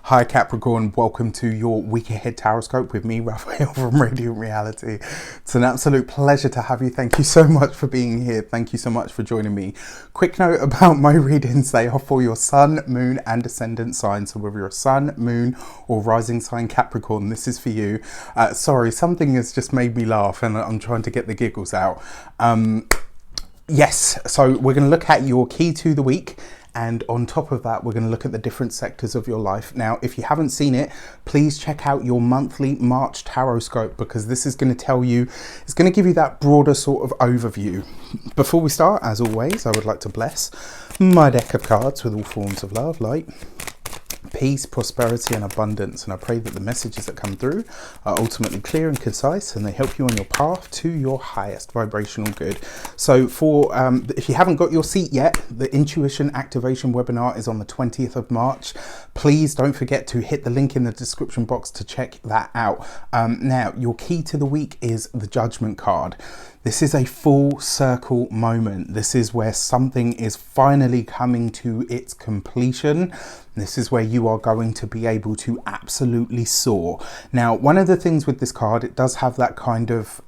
Hi Capricorn, welcome to your week ahead taroscope with me, Raphael from Radiant Reality. It's an absolute pleasure to have you. Thank you so much for being here. Thank you so much for joining me. Quick note about my readings, they are for your sun, moon and ascendant sign. So whether you're a sun, moon or rising sign Capricorn, this is for you. Sorry, something has just made me laugh and I'm trying to get the giggles out. Yes, so we're going to look at your key to the week. And on top of that, we're going to look at the different sectors of your life. Now, if you haven't seen it, please check out your monthly March taroscope, because this is going to tell you, it's going to give you that broader sort of overview. Before we start, as always, I would like to bless my deck of cards with all forms of love, light, peace, prosperity and abundance, and I pray that the messages that come through are ultimately clear and concise and they help you on your path to your highest vibrational good. So for if you haven't got your seat yet, the intuition activation webinar is on the 20th of March. Please don't forget to hit the link in the description box to check that out. Now, your key to the week is the Judgment card. This is a full circle moment. This is where something is finally coming to its completion. This is where you are going to be able to absolutely soar. Now, one of the things with this card, it does have that kind of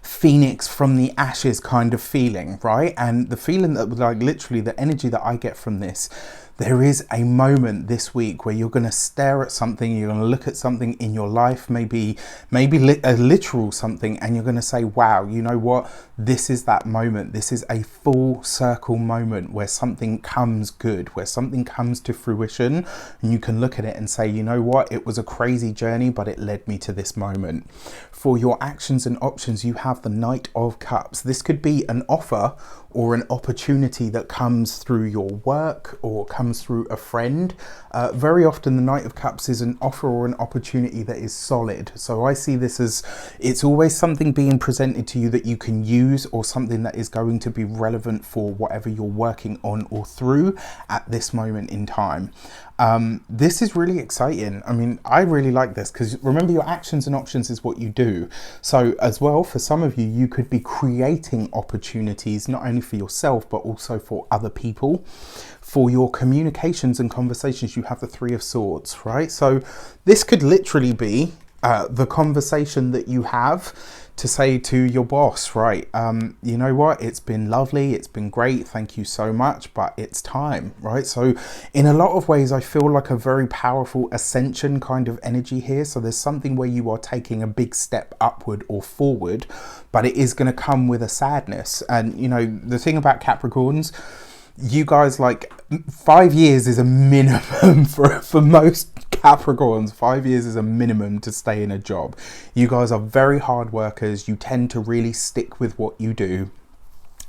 phoenix from the ashes kind of feeling, right? And the feeling that, like, literally the energy that I get from this, there is a moment this week where you're going to stare at something, you're going to look at something in your life, maybe a literal something, and you're going to say, wow, you know what? This is that moment. This is a full circle moment where something comes good, where something comes to fruition, and you can look at it and say, you know what? It was a crazy journey, but it led me to this moment. For your actions and options, you have the Knight of Cups. This could be an offer or an opportunity that comes through your work or comes through a friend. Very often the Knight of Cups is an offer or an opportunity that is solid. So I see this as, it's always something being presented to you that you can use, or something that is going to be relevant for whatever you're working on or through at this moment in time. This is really exciting. I mean, I really like this, because remember, your actions and options is what you do. So as well, for some of you, you could be creating opportunities, not only for yourself, but also for other people. For your communications and conversations, you have the Three of Swords, right? So this could literally be the conversation that you have to say to your boss, right? You know what? It's been lovely. It's been great. Thank you so much, but it's time, right? So in a lot of ways, I feel like a very powerful ascension kind of energy here. So there's something where you are taking a big step upward or forward, but it is going to come with a sadness. And you know, the thing about Capricorns, you guys, like, 5 years is a minimum for most Capricorns. 5 years is a minimum to stay in a job. You guys are very hard workers. You tend to really stick with what you do.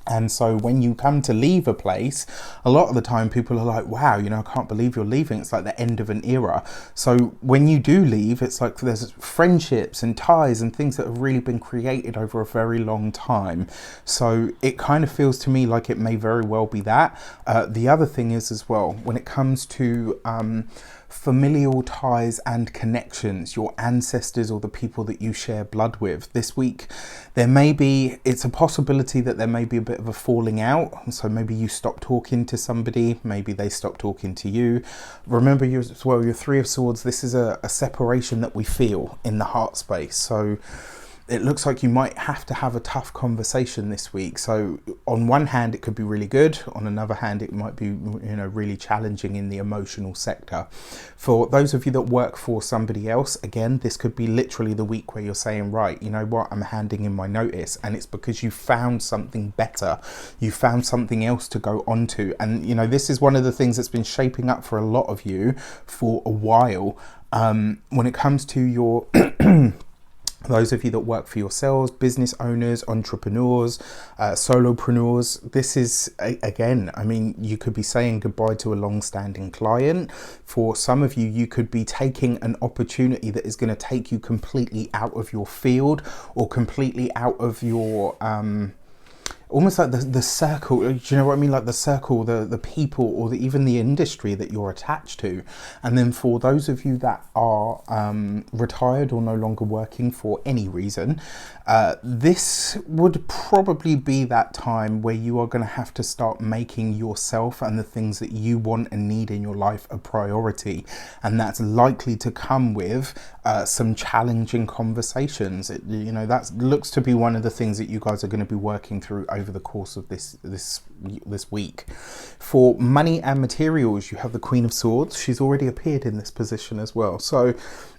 And so when you come to leave a place, a lot of the time people are like, wow, you know, I can't believe you're leaving. It's like the end of an era. So when you do leave, it's like there's friendships and ties and things that have really been created over a very long time. So it kind of feels to me like it may very well be that. The other thing is as well, when it comes to familial ties and connections, your ancestors or the people that you share blood with, this week there may be, it's a possibility that there may be a bit of a falling out. So maybe you stop talking to somebody, maybe they stop talking to you. Remember, you as well, your Three of Swords, this is a separation that we feel in the heart space. So it looks like you might have to have a tough conversation this week. So on one hand, it could be really good. On another hand, it might be, you know, really challenging in the emotional sector. For those of you that work for somebody else, again, this could be literally the week where you're saying, right, you know what, I'm handing in my notice. And it's because you found something better. You found something else to go on to. And, you know, this is one of the things that's been shaping up for a lot of you for a while. When it comes to your those of you that work for yourselves, business owners, entrepreneurs, solopreneurs, this is, again, I mean, you could be saying goodbye to a long-standing client. For some of you, you could be taking an opportunity that is going to take you completely out of your field or completely out of your almost like the circle, do you know what I mean? Like the circle, the people, or even the industry that you're attached to. And then for those of you that are retired or no longer working for any reason, this would probably be that time where you are going to have to start making yourself and the things that you want and need in your life a priority. And that's likely to come with some challenging conversations. That looks to be one of the things that you guys are going to be working through over the course of this week. For money and materials, you have the Queen of Swords. She's already appeared in this position as well. So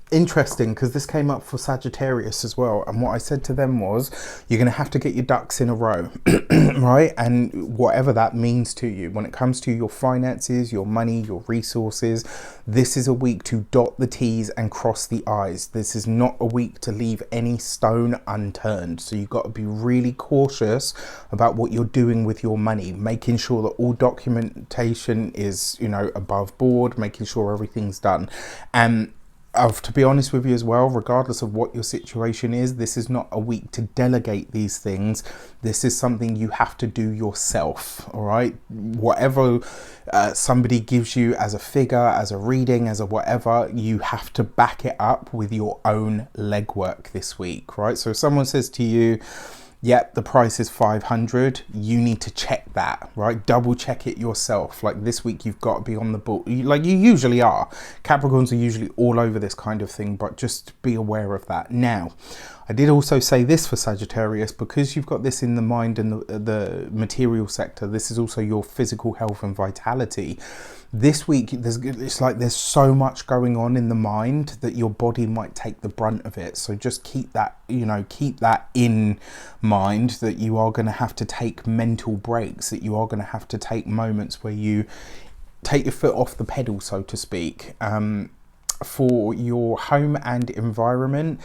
interesting, because this came up for Sagittarius as well, and what I said to them was, you're going to have to get your ducks in a row, right? And whatever that means to you when it comes to your finances, your money, your resources, this is a week to dot the T's and cross the I's. This is not a week to leave any stone unturned. So you've got to be really cautious about what you're doing with your money, making sure that all documentation is, above board, making sure everything's done. And to be honest with you as well, regardless of what your situation is, this is not a week to delegate these things. This is something you have to do yourself, all right? Whatever somebody gives you as a figure, as a reading, as a whatever, you have to back it up with your own legwork this week, right? So if someone says to you, yep, the price is 500, you need to check that, right? Double check it yourself. Like this week, you've got to be on the ball, like you usually are. Capricorns are usually all over this kind of thing, but just be aware of that. Now, I did also say this for Sagittarius, because you've got this in the mind and the material sector, this is also your physical health and vitality. This week, it's like there's so much going on in the mind that your body might take the brunt of it. So just keep that, keep that in mind, that you are going to have to take mental breaks, that you are going to have to take moments where you take your foot off the pedal, so to speak. For your home and environment,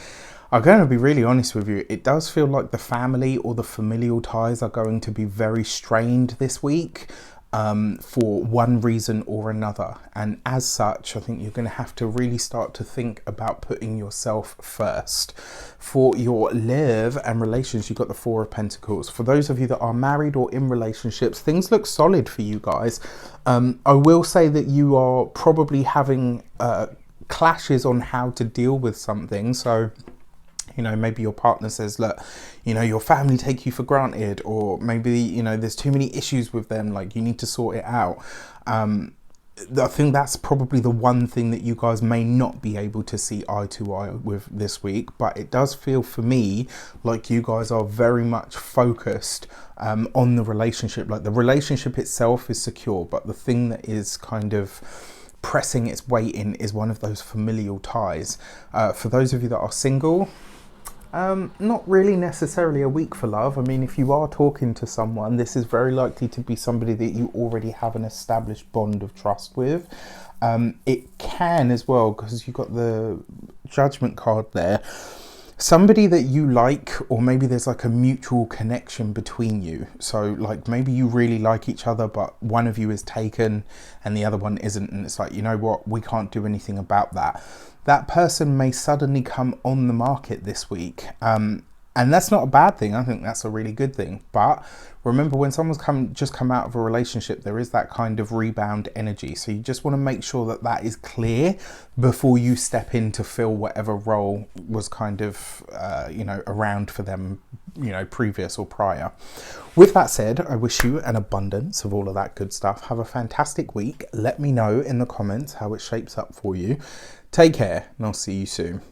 I'm going to be really honest with you, it does feel like the family or the familial ties are going to be very strained this week. For one reason or another, and as such I think you're going to have to really start to think about putting yourself first. For your love and relations, you've got the Four of Pentacles. For those of you that are married or in relationships, things look solid for you guys. I will say that you are probably having clashes on how to deal with something. So maybe your partner says, look, your family take you for granted, or maybe, there's too many issues with them, like you need to sort it out. I think that's probably the one thing that you guys may not be able to see eye to eye with this week, but it does feel for me like you guys are very much focused on the relationship. Like the relationship itself is secure, but the thing that is kind of pressing its way in is one of those familial ties. For those of you that are single, not really necessarily a week for love. I mean, if you are talking to someone, this is very likely to be somebody that you already have an established bond of trust with. It can as well, because you've got the Judgment card there, somebody that you like, or maybe there's like a mutual connection between you. So like maybe you really like each other, but one of you is taken and the other one isn't, and it's like, you know what, we can't do anything about that. That person may suddenly come on the market this week. And that's not a bad thing. I think that's a really good thing. But remember, when someone's just come out of a relationship, there is that kind of rebound energy. So you just want to make sure that that is clear before you step in to fill whatever role was kind of, around for them, previous or prior. With that said, I wish you an abundance of all of that good stuff. Have a fantastic week. Let me know in the comments how it shapes up for you. Take care, and I'll see you soon.